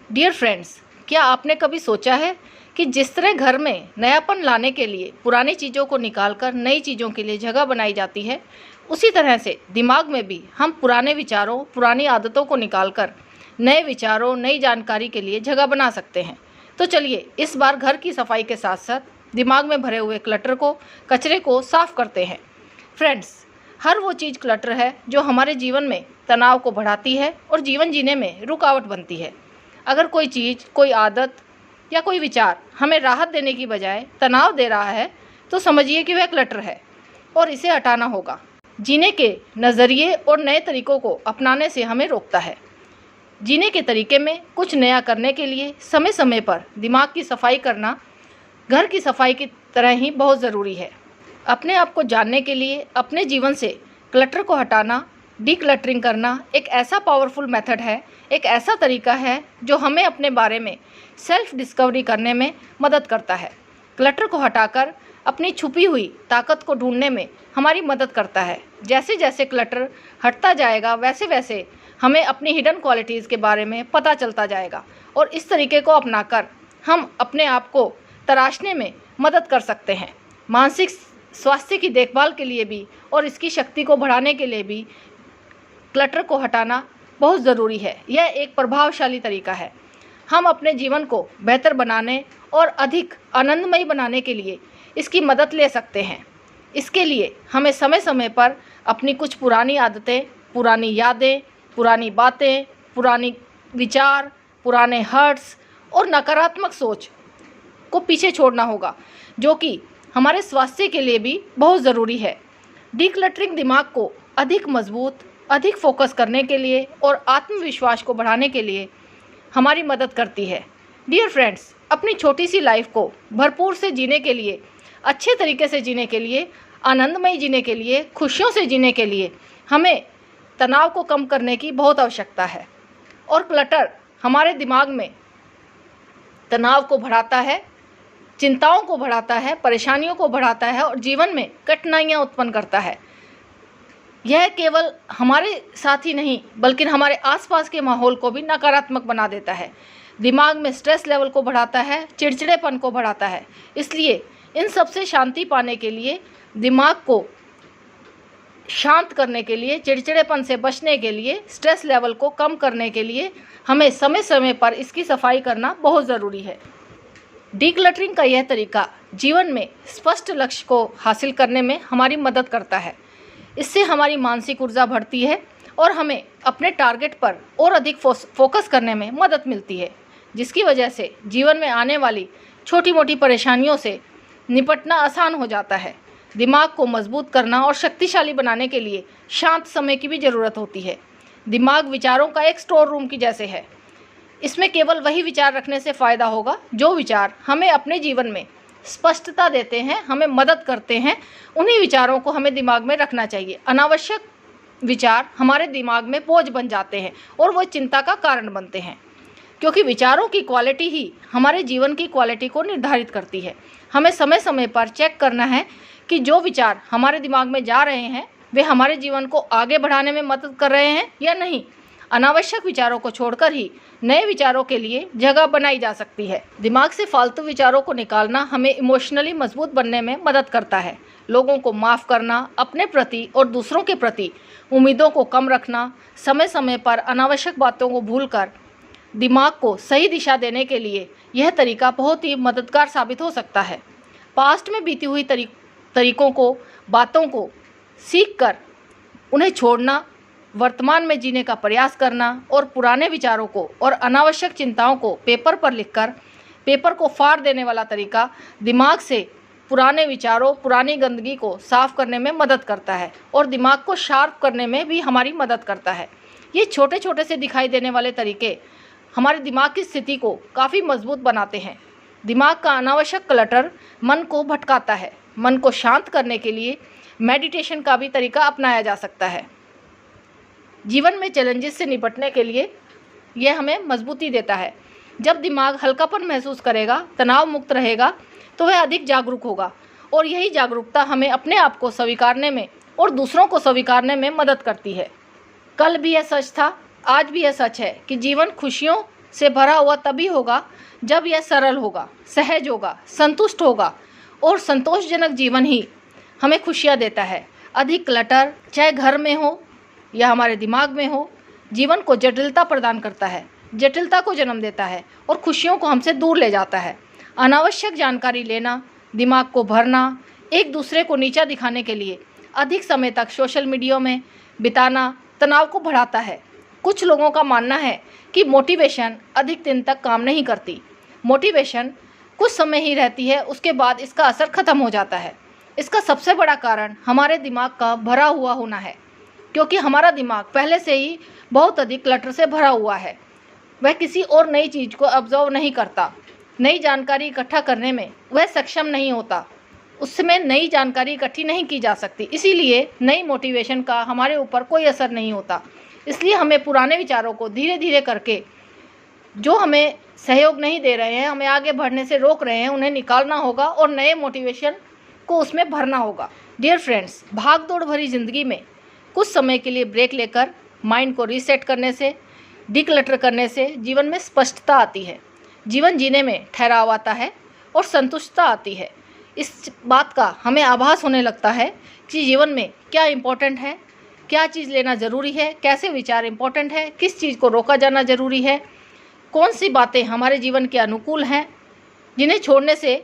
Dear friends, क्या आपने कभी सोचा है कि जिस तरह घर में नयापन लाने के लिए पुरानी चीज़ों को निकालकर नई चीज़ों के लिए जगह बनाई जाती है, उसी तरह से दिमाग में भी हम पुराने विचारों, पुरानी आदतों को निकालकर नए विचारों, नई जानकारी के लिए जगह बना सकते हैं। तो चलिए इस बार घर की सफाई के साथ साथ दिमाग में भरे हुए क्लटर को, कचरे को साफ करते हैं। फ्रेंड्स, हर वो चीज़ क्लटर है जो हमारे जीवन में तनाव को बढ़ाती है और जीवन जीने में रुकावट बनती है। अगर कोई चीज़, कोई आदत या कोई विचार हमें राहत देने की बजाय तनाव दे रहा है, तो समझिए कि वह क्लटर है और इसे हटाना होगा। जीने के नज़रिए और नए तरीक़ों को अपनाने से हमें रोकता है। जीने के तरीके में कुछ नया करने के लिए समय समय पर दिमाग की सफाई करना घर की सफाई की तरह ही बहुत ज़रूरी है। अपने आप को जानने के लिए अपने जीवन से क्लटर को हटाना, डीक्लटरिंग करना एक ऐसा पावरफुल मेथड है, एक ऐसा तरीका है जो हमें अपने बारे में सेल्फ डिस्कवरी करने में मदद करता है। क्लटर को हटाकर अपनी छुपी हुई ताकत को ढूंढने में हमारी मदद करता है। जैसे जैसे क्लटर हटता जाएगा, वैसे वैसे हमें अपनी हिडन क्वालिटीज़ के बारे में पता चलता जाएगा और इस तरीके को अपनाकर हम अपने आप को तराशने में मदद कर सकते हैं। मानसिक स्वास्थ्य की देखभाल के लिए भी और इसकी शक्ति को बढ़ाने के लिए भी क्लटर को हटाना बहुत ज़रूरी है। यह एक प्रभावशाली तरीका है। हम अपने जीवन को बेहतर बनाने और अधिक आनंदमयी बनाने के लिए इसकी मदद ले सकते हैं। इसके लिए हमें समय समय पर अपनी कुछ पुरानी आदतें, पुरानी यादें, पुरानी बातें, पुरानी विचार, पुराने हर्ट्स और नकारात्मक सोच को पीछे छोड़ना होगा, जो कि हमारे स्वास्थ्य के लिए भी बहुत ज़रूरी है। डीक्लटरिंग दिमाग को अधिक मजबूत, अधिक फोकस करने के लिए और आत्मविश्वास को बढ़ाने के लिए हमारी मदद करती है। डियर फ्रेंड्स, अपनी छोटी सी लाइफ को भरपूर से जीने के लिए, अच्छे तरीके से जीने के लिए, आनंदमय जीने के लिए, खुशियों से जीने के लिए हमें तनाव को कम करने की बहुत आवश्यकता है। और क्लटर हमारे दिमाग में तनाव को बढ़ाता है, चिंताओं को बढ़ाता है, परेशानियों को बढ़ाता है और जीवन में कठिनाइयाँ उत्पन्न करता है। यह केवल हमारे साथ ही नहीं बल्कि हमारे आसपास के माहौल को भी नकारात्मक बना देता है। दिमाग में स्ट्रेस लेवल को बढ़ाता है, चिड़चिड़ेपन को बढ़ाता है। इसलिए इन सब से शांति पाने के लिए, दिमाग को शांत करने के लिए, चिड़चिड़ेपन से बचने के लिए, स्ट्रेस लेवल को कम करने के लिए हमें समय समय पर इसकी सफाई करना बहुत ज़रूरी है। डीक्लटरिंग का यह तरीका जीवन में स्पष्ट लक्ष्य को हासिल करने में हमारी मदद करता है। इससे हमारी मानसिक ऊर्जा बढ़ती है और हमें अपने टारगेट पर और अधिक फोकस करने में मदद मिलती है, जिसकी वजह से जीवन में आने वाली छोटी मोटी परेशानियों से निपटना आसान हो जाता है। दिमाग को मजबूत करना और शक्तिशाली बनाने के लिए शांत समय की भी ज़रूरत होती है। दिमाग विचारों का एक स्टोर रूम की जैसे है। इसमें केवल वही विचार रखने से फ़ायदा होगा जो विचार हमें अपने जीवन में स्पष्टता देते हैं, हमें मदद करते हैं। उन्हीं विचारों को हमें दिमाग में रखना चाहिए। अनावश्यक विचार हमारे दिमाग में बोझ बन जाते हैं और वो चिंता का कारण बनते हैं, क्योंकि विचारों की क्वालिटी ही हमारे जीवन की क्वालिटी को निर्धारित करती है। हमें समय समय पर चेक करना है कि जो विचार हमारे दिमाग में जा रहे हैं वे हमारे जीवन को आगे बढ़ाने में मदद कर रहे हैं या नहीं। अनावश्यक विचारों को छोड़कर ही नए विचारों के लिए जगह बनाई जा सकती है। दिमाग से फालतू विचारों को निकालना हमें इमोशनली मजबूत बनने में मदद करता है। लोगों को माफ़ करना, अपने प्रति और दूसरों के प्रति उम्मीदों को कम रखना, समय समय पर अनावश्यक बातों को भूलकर दिमाग को सही दिशा देने के लिए यह तरीका बहुत ही मददगार साबित हो सकता है। पास्ट में बीती हुई तरीकों को, बातों को सीख कर उन्हें छोड़ना, वर्तमान में जीने का प्रयास करना और पुराने विचारों को और अनावश्यक चिंताओं को पेपर पर लिखकर पेपर को फाड़ देने वाला तरीका दिमाग से पुराने विचारों, पुरानी गंदगी को साफ करने में मदद करता है और दिमाग को शार्प करने में भी हमारी मदद करता है। ये छोटे छोटे से दिखाई देने वाले तरीके हमारे दिमाग की स्थिति को काफ़ी मजबूत बनाते हैं। दिमाग का अनावश्यक क्लटर मन को भटकाता है। मन को शांत करने के लिए मेडिटेशन का भी तरीका अपनाया जा सकता है। जीवन में चैलेंजेस से निपटने के लिए यह हमें मजबूती देता है। जब दिमाग हल्कापन महसूस करेगा, तनाव मुक्त रहेगा, तो वह अधिक जागरूक होगा और यही जागरूकता हमें अपने आप को स्वीकारने में और दूसरों को स्वीकारने में मदद करती है। कल भी यह सच था, आज भी यह सच है कि जीवन खुशियों से भरा हुआ तभी होगा जब यह सरल होगा, सहज होगा, संतुष्ट होगा और संतोषजनक जीवन ही हमें खुशियाँ देता है। अधिक क्लटर चाहे घर में हो या हमारे दिमाग में हो, जीवन को जटिलता प्रदान करता है, जटिलता को जन्म देता है और खुशियों को हमसे दूर ले जाता है। अनावश्यक जानकारी लेना, दिमाग को भरना, एक दूसरे को नीचा दिखाने के लिए अधिक समय तक सोशल मीडिया में बिताना तनाव को बढ़ाता है। कुछ लोगों का मानना है कि मोटिवेशन अधिक दिन तक काम नहीं करती। मोटिवेशन कुछ समय ही रहती है, उसके बाद इसका असर खत्म हो जाता है। इसका सबसे बड़ा कारण हमारे दिमाग का भरा हुआ होना है, क्योंकि हमारा दिमाग पहले से ही बहुत अधिक क्लटर से भरा हुआ है। वह किसी और नई चीज़ को ऑब्जर्व नहीं करता, नई जानकारी इकट्ठा करने में वह सक्षम नहीं होता, उसमें नई जानकारी इकट्ठी नहीं की जा सकती, इसीलिए नई मोटिवेशन का हमारे ऊपर कोई असर नहीं होता। इसलिए हमें पुराने विचारों को धीरे धीरे करके, जो हमें सहयोग नहीं दे रहे हैं, हमें आगे बढ़ने से रोक रहे हैं, उन्हें निकालना होगा और नए मोटिवेशन को उसमें भरना होगा। डियर फ्रेंड्स, भाग दौड़ भरी ज़िंदगी में कुछ समय के लिए ब्रेक लेकर माइंड को रीसेट करने से, डिक्लटर करने से जीवन में स्पष्टता आती है, जीवन जीने में ठहराव आता है और संतुष्टता आती है। इस बात का हमें आभास होने लगता है कि जीवन में क्या इम्पोर्टेंट है, क्या चीज़ लेना ज़रूरी है, कैसे विचार इम्पोर्टेंट है, किस चीज़ को रोका जाना ज़रूरी है, कौन सी बातें हमारे जीवन के अनुकूल हैं जिन्हें छोड़ने से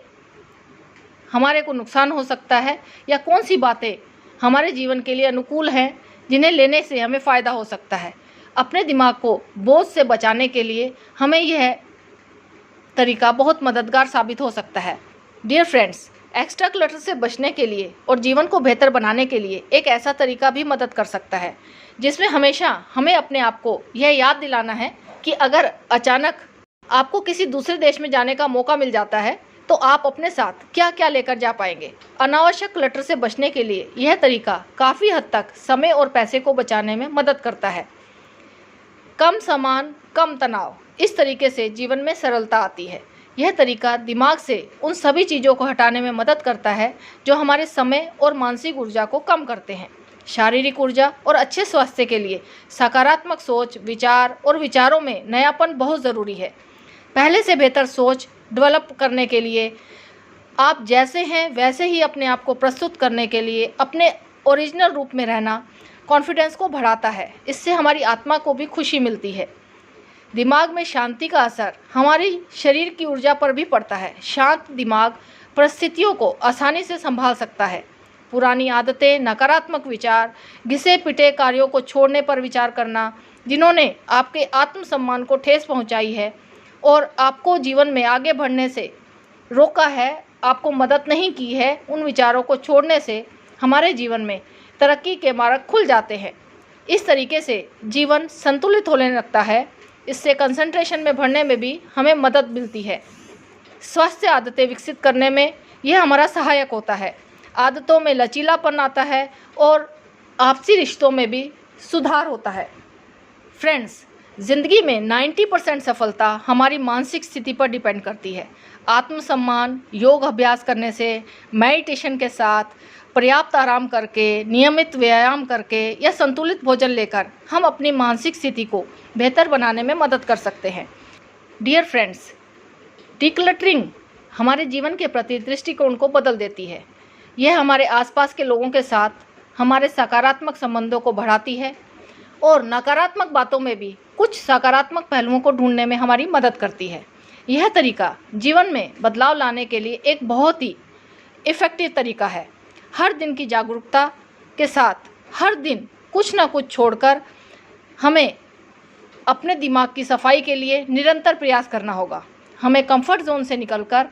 हमारे को नुकसान हो सकता है, या कौन सी बातें हमारे जीवन के लिए अनुकूल हैं जिन्हें लेने से हमें फ़ायदा हो सकता है। अपने दिमाग को बोझ से बचाने के लिए हमें यह तरीका बहुत मददगार साबित हो सकता है। डियर फ्रेंड्स, एक्स्ट्रा क्लटर से बचने के लिए और जीवन को बेहतर बनाने के लिए एक ऐसा तरीका भी मदद कर सकता है, जिसमें हमेशा हमें अपने आप को यह याद दिलाना है कि अगर अचानक आपको किसी दूसरे देश में जाने का मौका मिल जाता है तो आप अपने साथ क्या क्या लेकर जा पाएंगे। अनावश्यक क्लटर से बचने के लिए यह तरीका काफ़ी हद तक समय और पैसे को बचाने में मदद करता है। कम सामान, कम तनाव, इस तरीके से जीवन में सरलता आती है। यह तरीका दिमाग से उन सभी चीज़ों को हटाने में मदद करता है जो हमारे समय और मानसिक ऊर्जा को कम करते हैं। शारीरिक ऊर्जा और अच्छे स्वास्थ्य के लिए सकारात्मक सोच, विचार और विचारों में नयापन बहुत ज़रूरी है। पहले से बेहतर सोच डेवलप करने के लिए, आप जैसे हैं वैसे ही अपने आप को प्रस्तुत करने के लिए अपने ओरिजिनल रूप में रहना कॉन्फिडेंस को बढ़ाता है। इससे हमारी आत्मा को भी खुशी मिलती है। दिमाग में शांति का असर हमारी शरीर की ऊर्जा पर भी पड़ता है। शांत दिमाग परिस्थितियों को आसानी से संभाल सकता है। पुरानी आदतें, नकारात्मक विचार, घिसे पिटे कार्यों को छोड़ने पर विचार करना जिन्होंने आपके आत्मसम्मान को ठेस पहुंचाई है और आपको जीवन में आगे बढ़ने से रोका है, आपको मदद नहीं की है, उन विचारों को छोड़ने से हमारे जीवन में तरक्की के मार्ग खुल जाते हैं। इस तरीके से जीवन संतुलित होने लगता है। इससे कंसंट्रेशन में बढ़ने में भी हमें मदद मिलती है। स्वस्थ आदतें विकसित करने में यह हमारा सहायक होता है। आदतों में लचीलापन आता है और आपसी रिश्तों में भी सुधार होता है। फ्रेंड्स, ज़िंदगी में 90% सफलता हमारी मानसिक स्थिति पर डिपेंड करती है। आत्मसम्मान, योग अभ्यास करने से, मेडिटेशन के साथ, पर्याप्त आराम करके, नियमित व्यायाम करके या संतुलित भोजन लेकर हम अपनी मानसिक स्थिति को बेहतर बनाने में मदद कर सकते हैं। डियर फ्रेंड्स, डिक्लटरिंग हमारे जीवन के प्रति दृष्टिकोण को बदल देती है। यह हमारे आसपास के लोगों के साथ हमारे सकारात्मक संबंधों को बढ़ाती है और नकारात्मक बातों में भी कुछ सकारात्मक पहलुओं को ढूंढने में हमारी मदद करती है। यह तरीका जीवन में बदलाव लाने के लिए एक बहुत ही इफ़ेक्टिव तरीका है। हर दिन की जागरूकता के साथ हर दिन कुछ ना कुछ छोड़कर हमें अपने दिमाग की सफाई के लिए निरंतर प्रयास करना होगा। हमें कंफर्ट जोन से निकलकर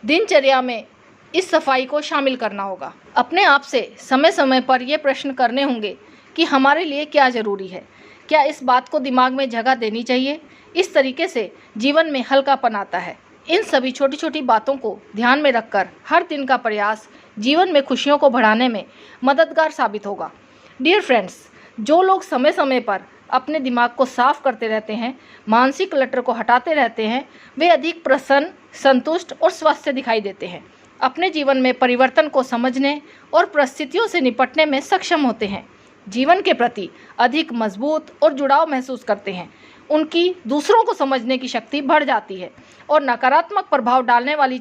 दिनचर्या में इस सफाई को शामिल करना होगा। अपने आप से समय समय पर ये प्रश्न करने होंगे कि हमारे लिए क्या ज़रूरी है, क्या इस बात को दिमाग में जगह देनी चाहिए। इस तरीके से जीवन में हल्कापन आता है। इन सभी छोटी छोटी बातों को ध्यान में रखकर हर दिन का प्रयास जीवन में खुशियों को बढ़ाने में मददगार साबित होगा। डियर फ्रेंड्स, जो लोग समय समय पर अपने दिमाग को साफ करते रहते हैं, मानसिक क्लटर को हटाते रहते हैं, वे अधिक प्रसन्न, संतुष्ट और स्वस्थ दिखाई देते हैं। अपने जीवन में परिवर्तन को समझने और परिस्थितियों से निपटने में सक्षम होते हैं। जीवन के प्रति अधिक मजबूत और जुड़ाव महसूस करते हैं। उनकी दूसरों को समझने की शक्ति बढ़ जाती है और नकारात्मक प्रभाव डालने वाली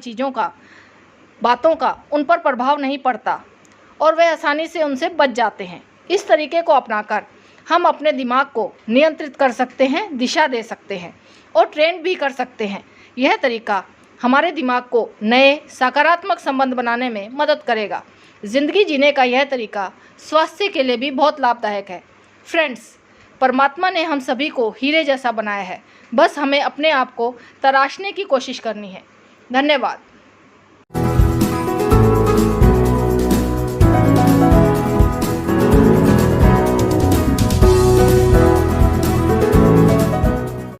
बातों का उन पर प्रभाव नहीं पड़ता और वे आसानी से उनसे बच जाते हैं। इस तरीके को अपनाकर हम अपने दिमाग को नियंत्रित कर सकते हैं, दिशा दे सकते हैं और ट्रेन भी कर सकते हैं। यह तरीका हमारे दिमाग को नए सकारात्मक संबंध बनाने में मदद करेगा। ज़िंदगी जीने का यह तरीका स्वास्थ्य के लिए भी बहुत लाभदायक है। फ्रेंड्स, परमात्मा ने हम सभी को हीरे जैसा बनाया है, बस हमें अपने आप को तराशने की कोशिश करनी है। धन्यवाद।